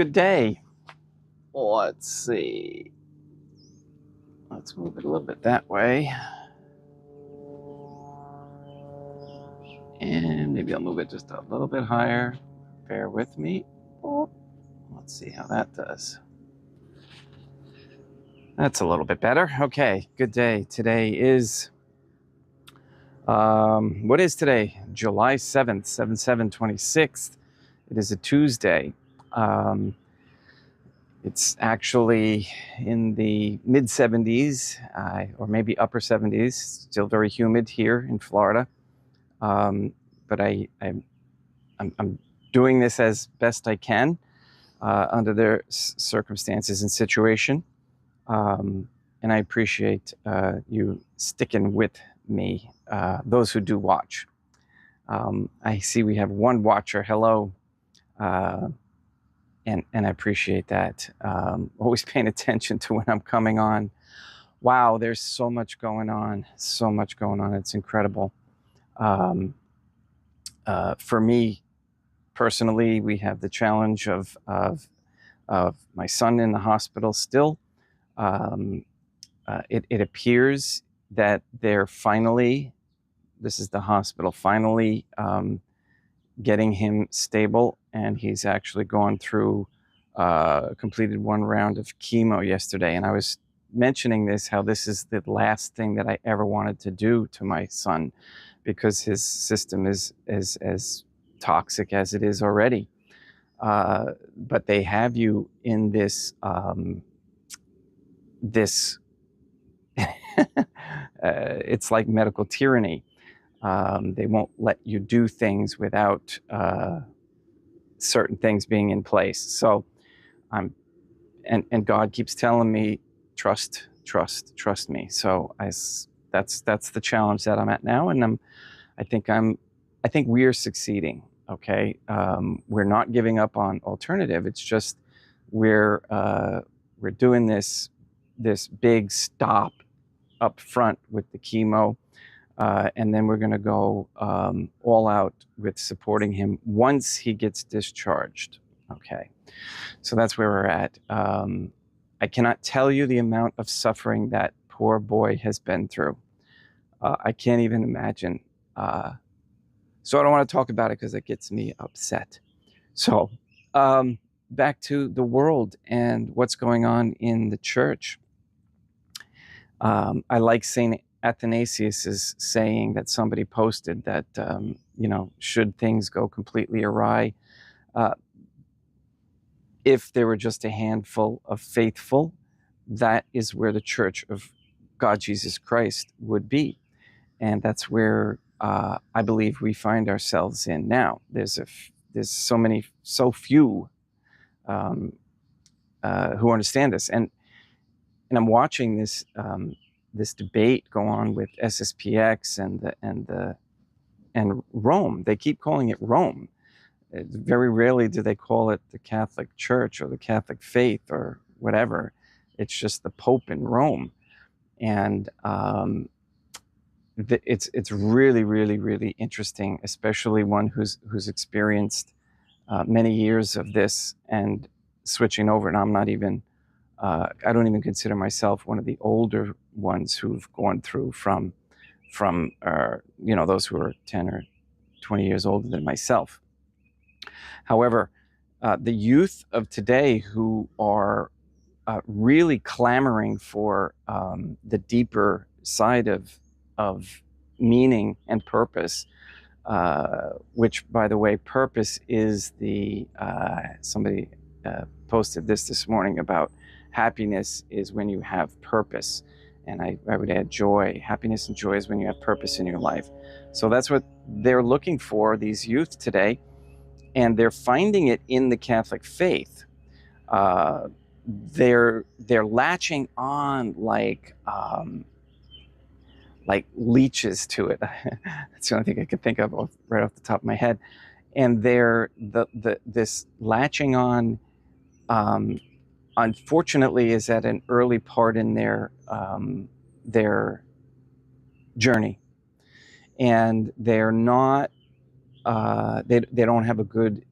Good day. Let's see. Let's move it a little bit that way. And maybe I'll move it just a little bit higher. Bear with me. Let's see how that does. That's a little bit better. Okay, good day. Today is, what is today? July 7th, 7/7/26. It is a Tuesday. It's actually in the mid 70s, or maybe upper 70s. Still very humid here in Florida. But I'm doing this as best I can under the circumstances and situation. And I appreciate you sticking with me, those who do watch. I see we have one watcher. Hello. And I appreciate that. Always paying attention to when I'm coming on. Wow, there's so much going on. So much going on. It's incredible. For me, personally, we have the challenge of my son in the hospital still. It appears that they're finally, this is the hospital, finally getting him stable, and he's actually gone through, completed one round of chemo yesterday. And I was mentioning this, how this is the last thing that I ever wanted to do to my son, because his system is as toxic as it is already. But they have you in this, it's like medical tyranny. They won't let you do things without certain things being in place. So and God keeps telling me, trust me. So that's the challenge that I'm at now, and I think we are succeeding. Okay, we're not giving up on alternative. It's just we're doing this big stop up front with the chemo. And then we're going to go all out with supporting him once he gets discharged. Okay, so that's where we're at. I cannot tell you the amount of suffering that poor boy has been through. I can't even imagine. So I don't want to talk about it because it gets me upset. So back to the world and what's going on in the church. I like St. Athanasius is saying that somebody posted that, should things go completely awry, if there were just a handful of faithful, that is where the Church of God Jesus Christ would be. And that's where I believe we find ourselves in now. There's so few who understand this. And I'm watching this this debate go on with SSPX and Rome. They keep calling it Rome. Very rarely do they call it the Catholic Church or the Catholic faith or whatever. It's just the Pope in Rome, and it's really, really, really interesting, especially one who's experienced many years of this and switching over. And I'm not even. I don't even consider myself one of the older ones who've gone through from those who are 10 or 20 years older than myself. However, the youth of today who are really clamoring for the deeper side of meaning and purpose, which, by the way, purpose is somebody posted this morning about happiness is when you have purpose. And I would add joy. Happiness and joy is when you have purpose in your life. So that's what they're looking for, these youth today. And they're finding it in the Catholic faith. They're latching on like leeches to it. That's the only thing I could think of right off the top of my head. And they're this latching on, unfortunately, is at an early part in their journey, and they're not. They don't have a good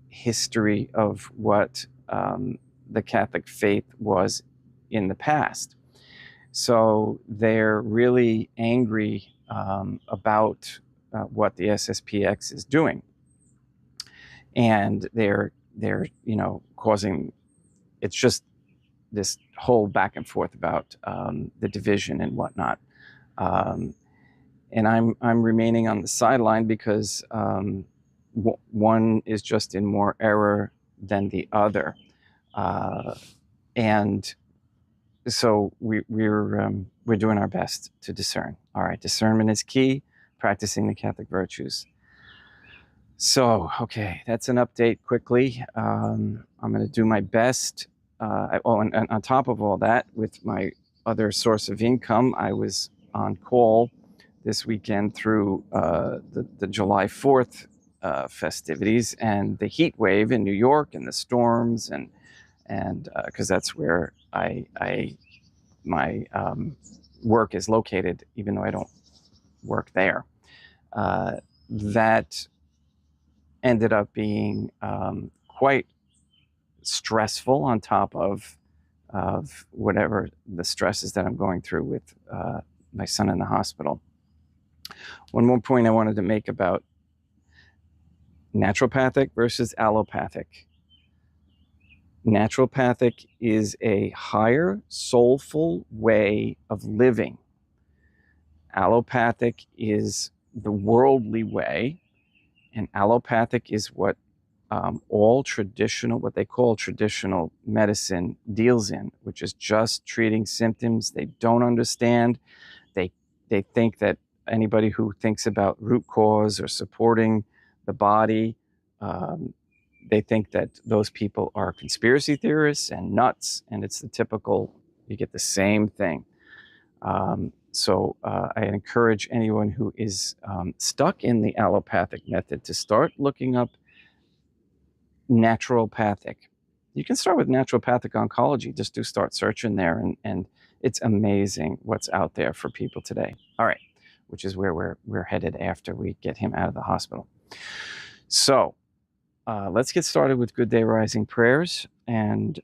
history of what the Catholic faith was in the past. So they're really angry about what the SSPX is doing, and they're causing, it's just this whole back and forth about the division and whatnot. And I'm remaining on the sideline because one is just in more error than the other, and so we're doing our best to discern. All right, discernment is key. Practicing the Catholic virtues. So, okay, that's an update quickly. I'm going to do my best. And on top of all that, with my other source of income, I was on call this weekend through the July 4th festivities and the heat wave in New York and the storms, and because that's where my work is located, even though I don't work there. That ended up being quite stressful on top of whatever the stresses that I'm going through with my son in the hospital. One more point I wanted to make about naturopathic versus allopathic. Naturopathic is a higher soulful way of living. Allopathic is the worldly way, and allopathic is what all traditional, what they call traditional medicine deals in, which is just treating symptoms. They don't understand. They think that anybody who thinks about root cause or supporting the body, they think that those people are conspiracy theorists and nuts, and it's the typical, you get the same thing. So I encourage anyone who is stuck in the allopathic method to start looking up naturopathic. You can start with naturopathic oncology. Just do start searching there, and it's amazing what's out there for people today. All right, which is where we're headed after we get him out of the hospital. So let's get started with Good Day Rising prayers. And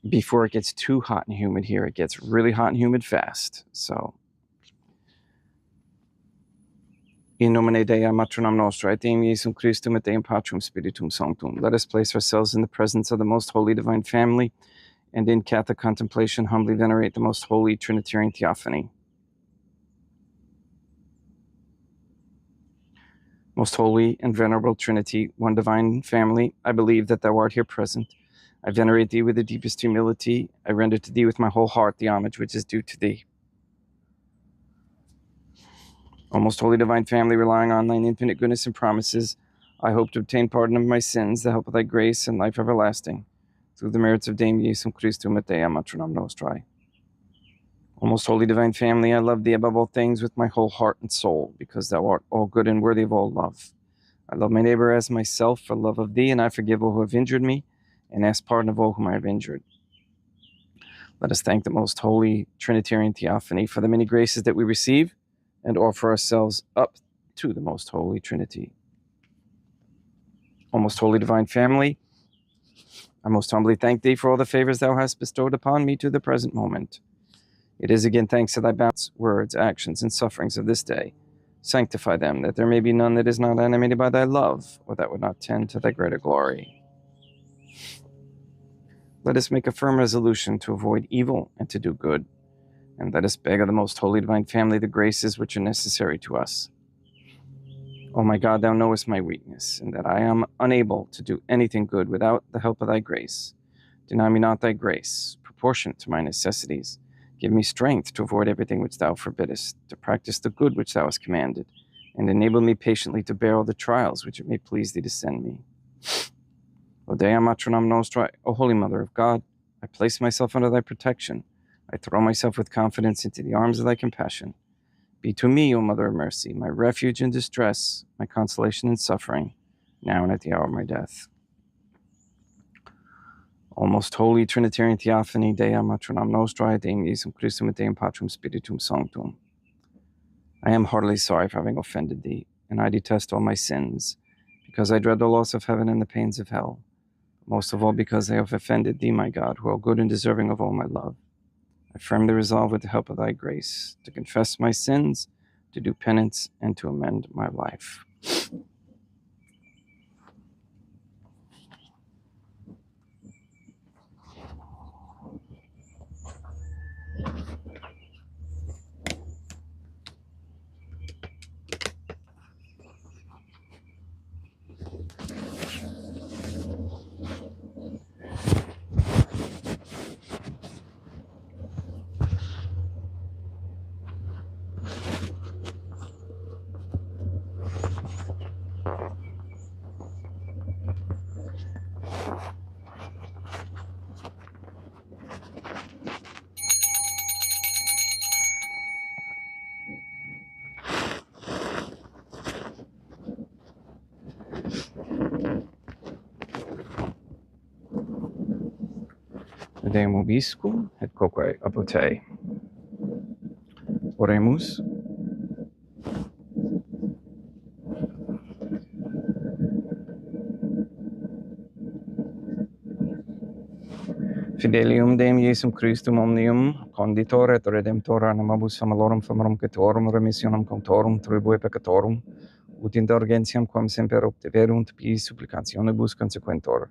before it gets too hot and humid here, it gets really hot and humid fast. So, in nomine Dei matronam nostra, et Deum Iesum Christum, et Deum Patrum Spiritum Sanctum. Let us place ourselves in the presence of the Most Holy Divine Family, and in Catholic contemplation humbly venerate the Most Holy Trinitarian Theophany. Most Holy and Venerable Trinity, one Divine Family, I believe that Thou art here present. I venerate Thee with the deepest humility. I render to Thee with my whole heart the homage which is due to Thee. O most holy divine family, relying on thine infinite goodness and promises, I hope to obtain pardon of my sins, the help of thy grace, and life everlasting, through the merits of Deum Iesum Christum et Dei matronam nostrae. O most holy divine family, I love thee above all things with my whole heart and soul, because thou art all good and worthy of all love. I love my neighbor as myself for love of thee, and I forgive all who have injured me, and ask pardon of all whom I have injured. Let us thank the most holy Trinitarian Theophany for the many graces that we receive, and offer ourselves up to the most holy Trinity. O most holy divine family, I most humbly thank thee for all the favors thou hast bestowed upon me to the present moment. It is again thanks to thy bounties, words, actions, and sufferings of this day. Sanctify them, that there may be none that is not animated by thy love, or that would not tend to thy greater glory. Let us make a firm resolution to avoid evil and to do good, and let us beg of the most holy divine family the graces which are necessary to us. O my God, thou knowest my weakness, and that I am unable to do anything good without the help of thy grace. Deny me not thy grace, proportionate to my necessities. Give me strength to avoid everything which thou forbiddest, to practice the good which thou hast commanded, and enable me patiently to bear all the trials which it may please thee to send me. O Dei matronam nostra, O Holy Mother of God, I place myself under thy protection. I throw myself with confidence into the arms of thy compassion. Be to me, O Mother of Mercy, my refuge in distress, my consolation in suffering, now and at the hour of my death. O most holy Trinitarian Theophany, Dei matronam nostra, Deum Iesum Christum, et Deum Patrum Spiritum Sanctum. I am heartily sorry for having offended thee, and I detest all my sins, because I dread the loss of heaven and the pains of hell. most of all because they have offended thee, my God, who are good and deserving of all my love. I firmly resolve with the help of thy grace to confess my sins, to do penance, and to amend my life. Deum obiscum et quoque apud te. Oremus. Fidelium Deum Iesum Christum omnium, conditor et redemptor animabus amalorum famorum cetorum remissionum contorum tribue peccatorum, ut indulgentiam quam semper obteverunt pis supplicationibus consequentor.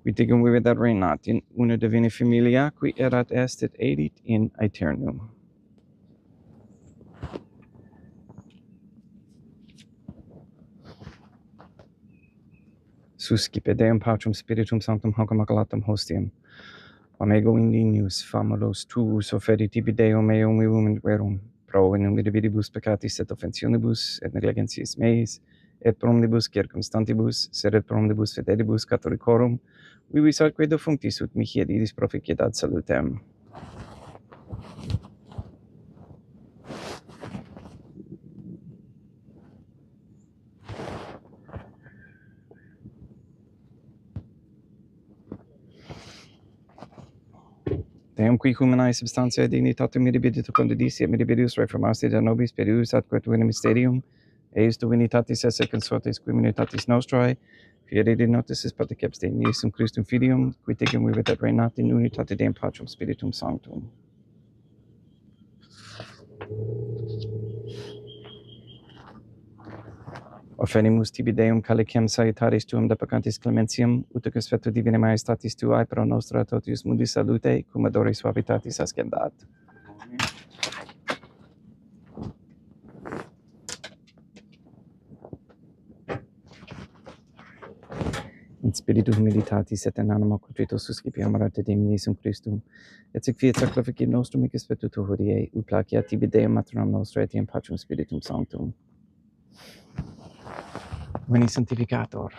Qui tigum vivedat reinat in una divina familia, qui erat est et edit in aeternum. Suscipe Deum Patrum Spiritum Sanctum hoc immaculatum hostium, quam ego indinius famulos tuus offeri tibi Deum meum vivum verum, pro in numeribus peccatis et offensionibus et negligentiis meis, et pro omnibus circumstantibus, sed et pro omnibus fidelibus Catholicorum, vivis atque defunctis ut mihi et idis proficiat salutem. Deum qui humanae substantiae dignitatem mirabidit condidisi et mirabidus reformasti de nobis perius atque tuinem mysterium, eis divinitatis esse consortis communitatis nostrae, fieri de notis is paticeps Deum Iesum Christum Filium, qui tigum vivit et reinat in unitate Deum Patrum Spiritum Sanctum. Offenimus tibi Deum calicem salutaris tuum deprecantis clementiam, uticus fetu divine majestatis tuae pro nostra totius mundi salute, cum adore suavitatis ascendat. In spiritu humilitatis et in animo contrito suscipiam orate Deum Iesum Christum, et sic fiat sacrifici nostrum hic spetuto hodie, ut placiat tibi Deum maternam nostra et in Patrum Spiritum Sanctum. Veni sanctificator,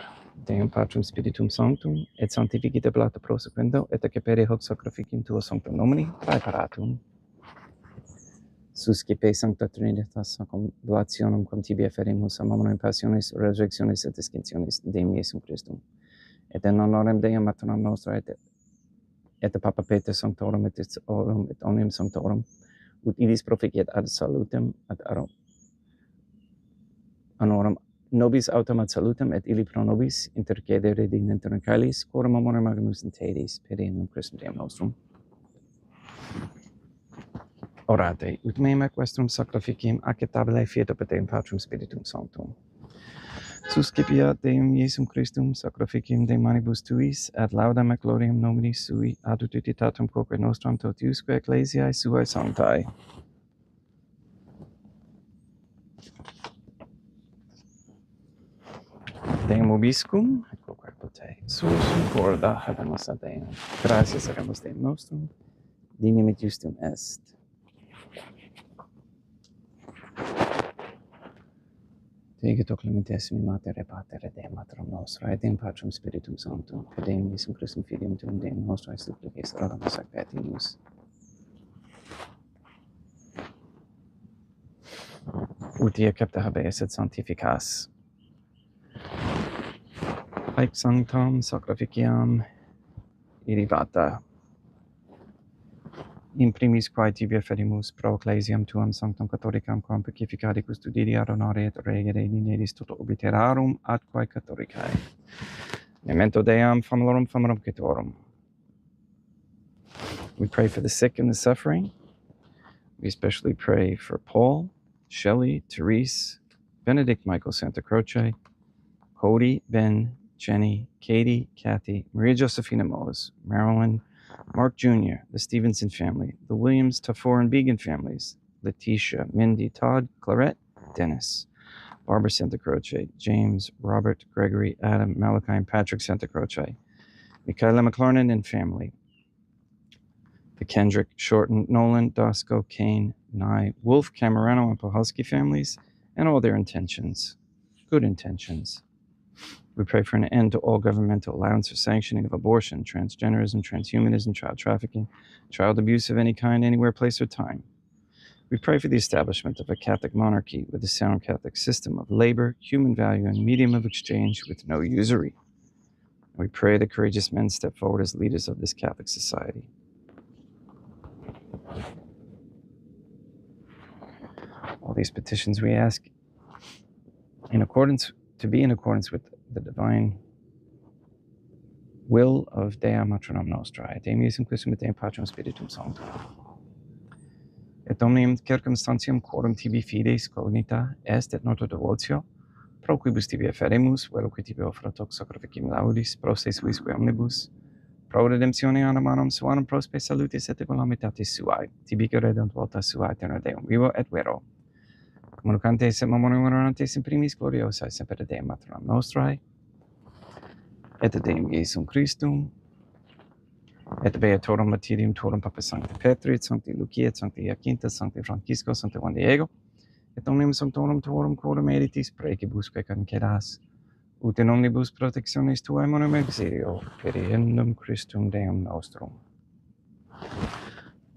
Deum Patrum Spiritum Sanctum, et sanctificite blata prosequendo, et accepere hoc sacrificium tuo sanctum nomini, praeparatum. Suscipe Sancta Trinitas oblationum cum tibi afferimus a momento passionis, resurrectionis et escientionis Deum Iesum Christum. Et in honorem Deum maternam nostra et Papa Peter Sanctorum et orum et omnium Sanctorum, ut idis proficiat ad salutem ad honorum nobis autem ad salutem et illi pro nobis intercedere dignenter in caelis, quorum amore magnimus in tedis, per in Christum Deum nostrum. Orate, ut meum equestrum sacrificium acceptabile fiat opus Deum Patrum Spiritum Sanctum. Suscipiat Deum Iesum Christum sacrificium de manibus tuis, ad laudam et gloriam nomini sui, ad utilitatem quoque nostram totiusque ecclesiae suae sanctae. Deum obiscum, et quoque apud te, sursum corda habemus ad Deum. Gratias habemus Deum nostrum, dignum et justum est. Tegeto clementissimi Mater et Pater et Deum Maternum nostra, et Deum Patrum Spiritum Sanctum, per Deum Iesum Christum Filium Tuum Deum nostrae supplices, oramus ac petimus. Ut ia capta habeas et sanctificas. Haec sanctam sacrificiam irrivata. In primis quae tibi afferimus pro ecclesiam tuam sanctam catholicam quam pacificare custodire ad honore et regere in edis toto obliterarum ad quae catholicae. Memento Deum, famalorum, famarum cetorum. We pray for the sick and the suffering. We especially pray for Paul, Shelley, Therese, Benedict Michael Santa Croce, Cody, Ben, Jenny, Katie, Kathy, Maria Josephina Moes, Marilyn, Mark Jr., the Stevenson family, the Williams, Tafor, and Began families, Letitia, Mindy, Todd, Clarette, Dennis, Barbara Santa Croce, James, Robert, Gregory, Adam, Malachi, and Patrick Santa Croce, Michaela McLarnon and family, the Kendrick, Shorten, Nolan, Dosco, Kane, Nye, Wolf, Camerano, and Pohalski families, and all their intentions, good intentions. We pray for an end to all governmental allowance or sanctioning of abortion, transgenderism, transhumanism, child trafficking, child abuse of any kind, anywhere, place, or time. We pray for the establishment of a Catholic monarchy with a sound Catholic system of labor, human value, and medium of exchange with no usury. We pray that courageous men step forward as leaders of this Catholic society. All these petitions we ask to be in accordance with the divine will of Dea Matronum Nostrae, Deum Iesum Christum et Deum Patrum Spiritum Sanctum. Et omnium circumstantium quorum tibi fides cognita est et nota devotio, pro quibus tibi afferemus, veloque tibi offrato sacrificim laudis, pro se suisque omnibus, pro redemptione animanum suanum prospe salutis et economitatis suae, tibi redant volta suae eterna Deum vivo et vero, communicantes et memoriam orantes in primis gloriosae semper Deum Matronum Nostrae, et Deum Iesum Christum, et Beatorum Martyrium Torum Papa Sancti Petri, et Sancti Lucia, et Sancti Jacinta, Sancti Francisco, Sancti Juan Diego, et omnium sanctorum Torum quorum meritis precibusque concedas, ut in omnibus protectionis tuae monum exilio, periendum Christum Deum nostrum.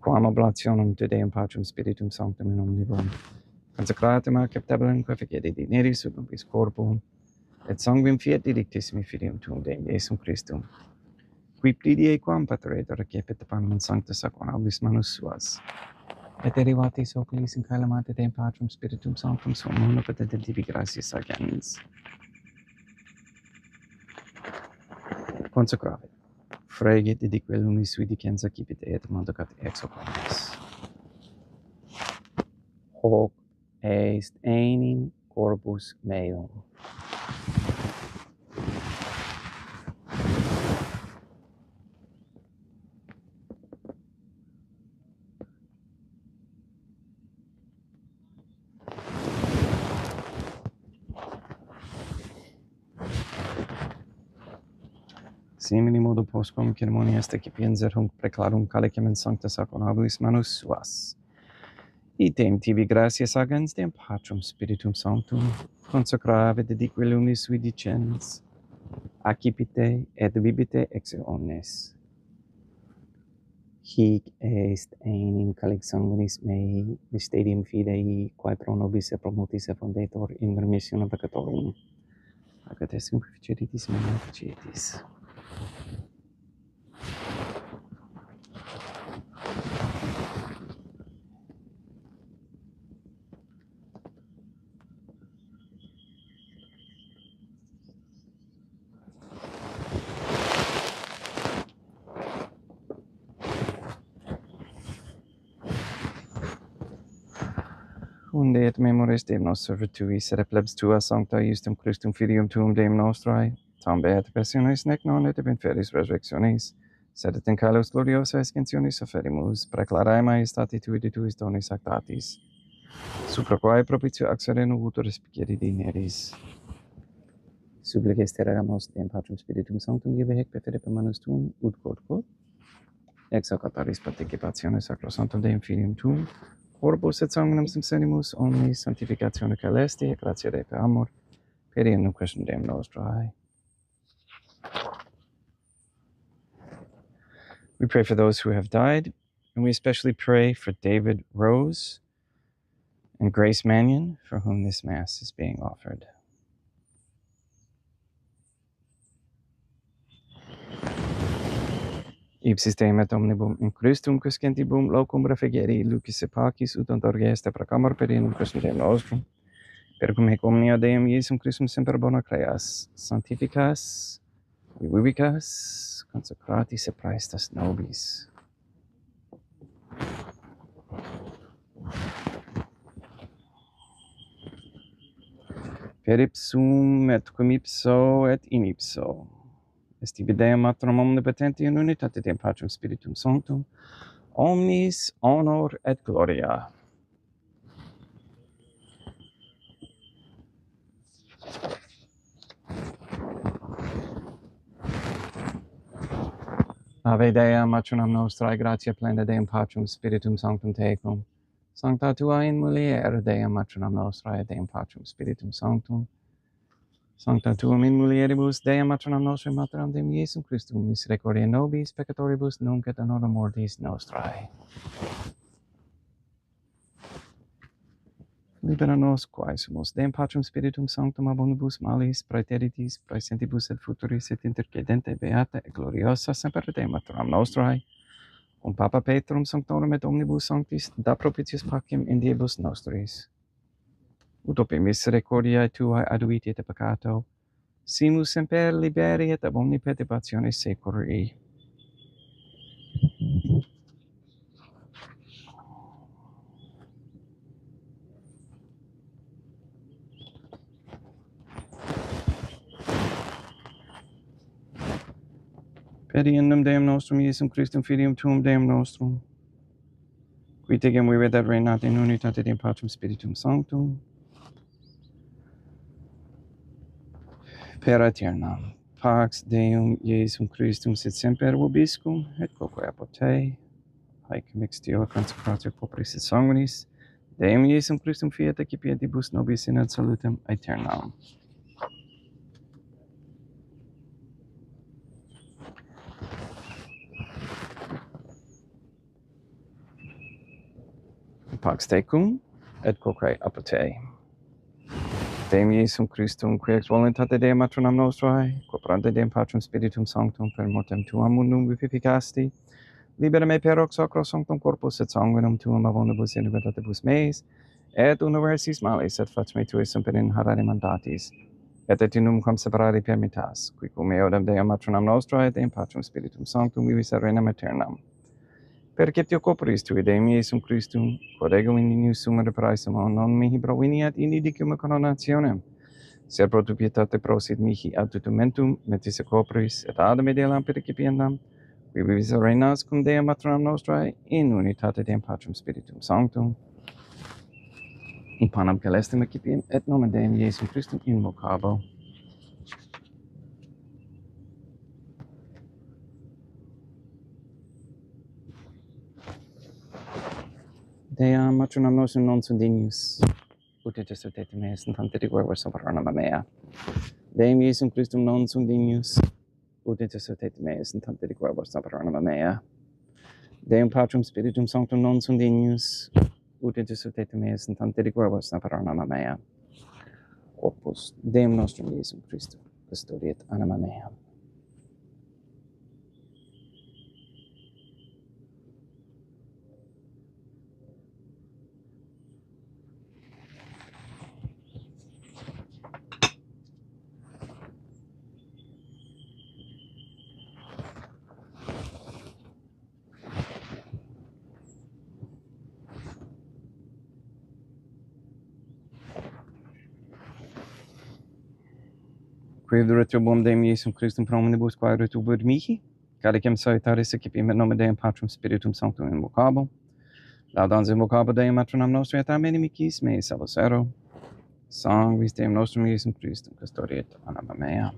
Quam oblationem te Deum Patrum Spiritum Sanctum in omnibus, consecratum acceptabilem quae fecedi dineris ut nobis corporum, et sanguinem fiat didictissimi filium tuum Deum Iesum Christum, qui pridie quam pateretur recepit panem sanctus aquanabis manus suas, et derivatis oculis in calamate Deum Patrum Spiritum Sanctum sum omnipotentem tibi gratias agens. Consecravit. Fregit didique lunis sui dicenza cipite et mandacat ex hoc omnes. Hoc est enim corpus meum. Simini modo postquam ceremonia est ecipienser hunc preclarum calicem in sancta saconabilis manus suas. Item tibi gratias agens Deum Patrum Spiritum Sanctum, consecrave dedique lunis sui dicens, accipite et bibite ex omnes. Hic est enim calix sanguinis mei, mysterium fidei, quae pro nobis et pro multis effundetur in remissionem peccatorum. Agat est inquificeritis mea inquicetis. Unde et memores Deum nostro virtuis, et plebs tua sancta iustum Christum filium tuum Deum nostrae, tam beat passiones nec non et in feris resurrectionis, sed et in caelus gloriosa ascensionis offerimus, preclarae maestati tui de tuis donis actatis, supra quae propitio axere nubutur respici dineris. Supplices te regamus Deum Patrum Spiritum Sanctum, iebe hec per fide per manus tuum, ut quod, ex hoc ataris participationes sacrosanctum Deum filium tuum, corpus et sanguinem senimus omnis sanctificatione caelesti, et gratia Dei per amor, periendum Christum Deum nostrae. We pray for those who have died, and we especially pray for David Rose and Grace Mannion, for whom this Mass is being offered. Ipsis Deum et omnibum in Christum quiscentibum locum refegeri lucis et pacis ut ontorgeste procamor periendum Christum Deum nostrum, per cum hec omnia Deum Iesum Christum semper bona creas, sanctificas vivicas consecratis et praestas nobis. Per ipsum et cum ipso et in ipso. Est tibi Deum Matrum omnipotenti in unitate Deum Patrum Spiritum Sanctum, omnis honor et gloria. Ave Dea, Matronam Nostrae, gratia plena Deum Patrum Spiritum Sanctum tecum. Sancta tua in mulier, Deum Matronam Nostrae, Deum Patrum Spiritum Sanctum. Sancta tuum in mulieribus, Deum Matronam Nostrae, Materam Deum Iesum Christum, misericordia nobis peccatoribus, nunc et in hora mortis nostrae. Libera nos, quae sumus Deum Patrum Spiritum Sanctum abundibus malis, praeteritis, praesentibus et futuris et intercedente beata et gloriosa semper Deum Matronam Nostrae, cum Papa Petrum Sanctorum et omnibus sanctis, da propitius pacem in diebus nostris. Ut ope misericordiae tuae aduiti et peccato, simus semper liberi et ab omni perturbationis securi. Per innum Deum nostrum Iesum Christum Filium tuum Deum nostrum, qui tegem vivit et reinat in unitate Deum Patrum Spiritum Sanctum, per aeternam. Pax Deum Iesum Christum sit semper vobiscum, et quoque apud te, haec mixtio consecratio corporis et sanguinis, Deum Iesum Christum fiat accipientibus nobis in ad salutem aeternam. Pax tecum, et quoque apud te. Deum Iesum Christum, qui ex voluntate Deum Matronam Nostrae, corporante Deum Patrum Spiritum Sanctum, per mortem tuam mundum vivificasti, libera me per hoc sacro sanctum corpus et sanguinum tuum abundibus in libertatibus meis, et universis malis, et fac me tui semper in harare mandatis, et nunc cum separari permittas, qui cum eodem Deum Matronam Nostrae, Deum Patrum Spiritum Sanctum, vivis et regnam aeternam. Perceptio corporis tui Deum Iesum Christum, quod ego in inius sumere praesum, non mihi proveniat in idicum coronationem, ser pro tu pietate prosit mihi adtumentum, metis corporis, et adem edelam percipiendam, qui vivis et reinas cum Deum Matronam Nostrae, in unitate Deum Patrum Spiritum Sanctum, in panam celestem accipiem, et nomen Deum Iesum Christum invocabo. Deum Matronam Nostrum non sunt dignus, ut et exercete meas in tante reguervos soveranam mea. Deum Iesum Christum non sunt dignus, ut et exercete meas in tante reguervos soveranam mea. Deum Patrum Spiritum Sanctum non sunt dignus, ut et exercete meas in tante reguervos soveranam mea. Corpus Deum nostrum Iesum Christum, custodiet anima mea. Qui retrobum Deum Iesum Christum pro omnibus quae retrobud mihi, calicem salutaris accipiem et nomen Deum Patrum Spiritum Sanctum invocabo, laudans invocabo Deum Matronam Nostrae et amene micis mei salvosero, sanguis Deum nostrum Iesum Christum custodiet anima mea.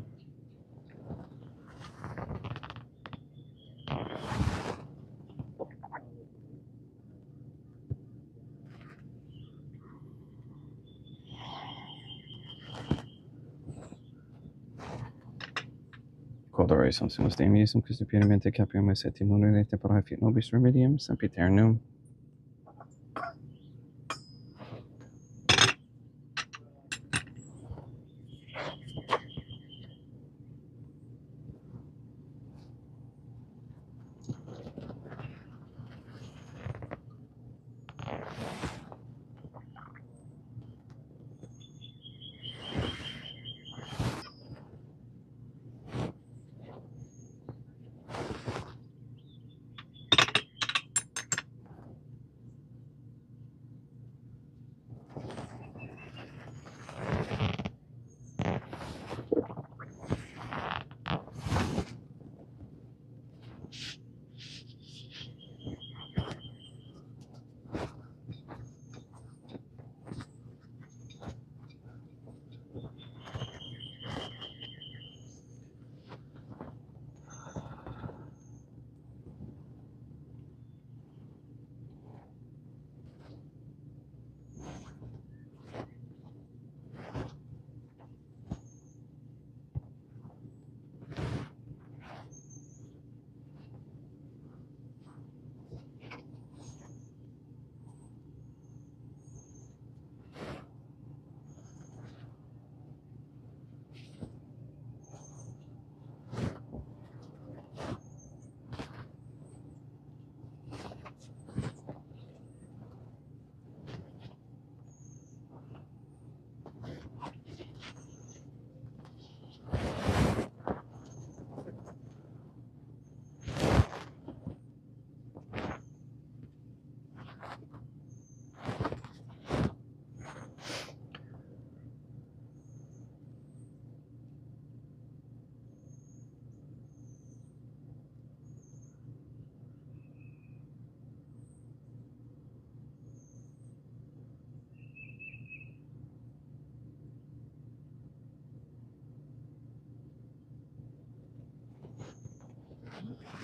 Codore sumus Deum Iesum Christum pienamente capium et immunere tempora fiat nobis remedium sempiternum.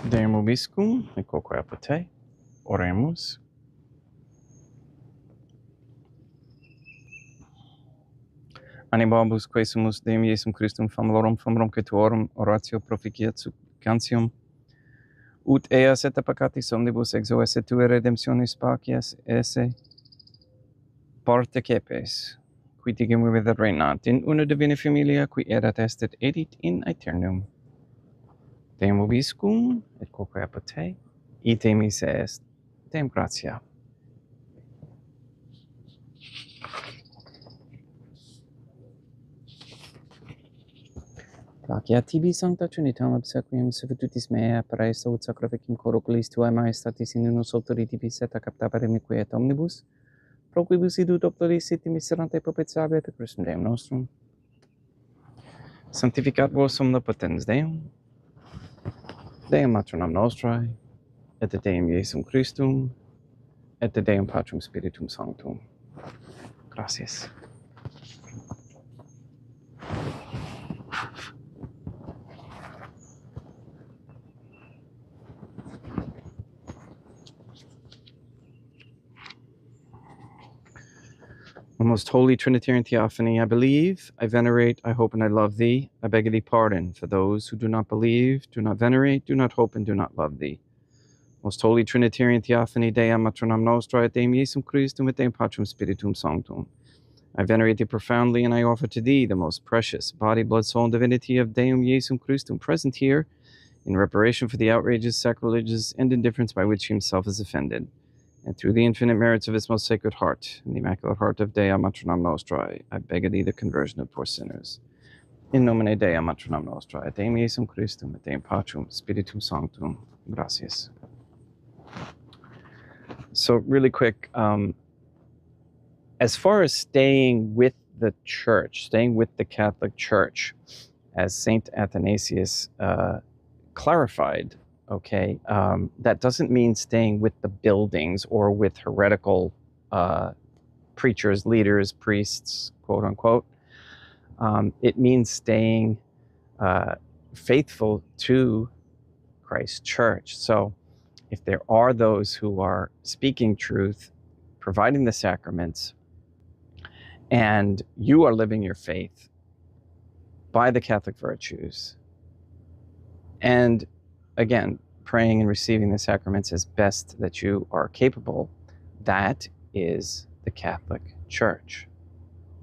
Deum vobiscum, et quoque apud. Oremus. Animabus quesumus Deum Iesum Christum famulorum quetuorum oratio proficiat supplicantium, ut eas et peccatis omnibus exo esse tue redemptionis pacias esse parte cepes, qui tigem vivet reinat in una divina familia, qui erat est et edit in aeternum. Deum vobiscum, et quoque apud te, ite mise est. Deum gratia. Placia tibi sancta Trinitam obsequium servitutis mea praesto ut sacrificium corporis tuae maestatis in unus autoritibus et captare mique et omnibus, pro quibus idut doctoris sit miserante propitiabe per Christum Deum nostrum. Sanctificat vos omnipotens Deum, Deum matronam nostrae, et Deum Iesum Christum, et Deum Patrum Spiritum Sanctum. Gracias. O most holy Trinitarian Theophany, I believe, I venerate, I hope, and I love thee. I beg of thee pardon for those who do not believe, do not venerate, do not hope, and do not love thee. Most holy Trinitarian Theophany, Deum matronam nostrae, et Deum Iesum Christum, et Deum Patrum Spiritum Sanctum. I venerate thee profoundly, and I offer to thee the most precious body, blood, soul, and divinity of Deum Iesum Christum, present here, in reparation for the outrages, sacrileges, and indifference by which he himself is offended. And through the infinite merits of his most sacred heart, and the immaculate heart of Dea Matronam Nostrae, I beg of thee the conversion of poor sinners. In nomine Dei Matronam Nostrae, et Deum Iesum Christum, et Deum Patrum Spiritum Sanctum. Gracias. So really quick, as far as staying with the church, staying with the Catholic Church, as Saint Athanasius clarified, okay, that doesn't mean staying with the buildings or with heretical preachers, leaders, priests, quote unquote. It means staying faithful to Christ's church. So if there are those who are speaking truth, providing the sacraments, and you are living your faith by the Catholic virtues, and again, praying and receiving the sacraments as best that you are capable, that is the Catholic Church,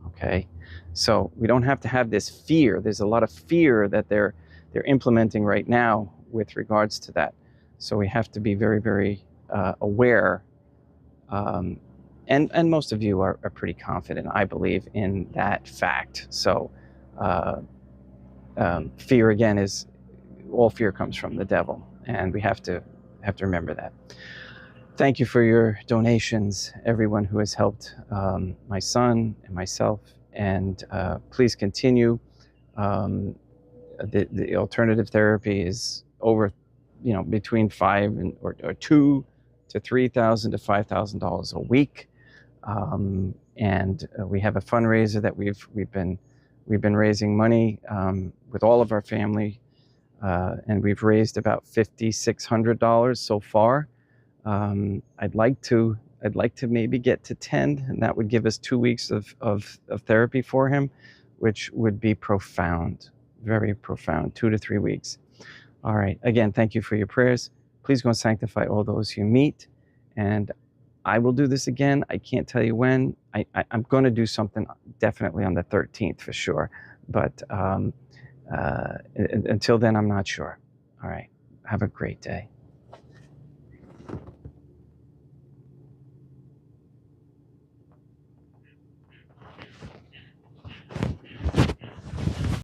okay? So we don't have to have this fear. There's a lot of fear that they're implementing right now with regards to that. So we have to be very, very aware. And most of you are pretty confident, I believe, in that fact. So fear, again, is all fear comes from the devil, and we have to remember that. Thank you for your donations, everyone who has helped my son and myself, and please continue. The alternative therapy is over between or $2,000 to $3,000 to $5,000 a week. And we have a fundraiser that we've been raising money with all of our family, and we've raised about $5,600 so far. I'd like to maybe get to 10, and that would give us 2 weeks of therapy for him, which would be profound, very profound, 2 to 3 weeks. All right. Again, thank you for your prayers. Please go and sanctify all those you meet. And I will do this again. I can't tell you when. I'm going to do something definitely on the 13th for sure. But until then, I'm not sure. All right. Have a great day.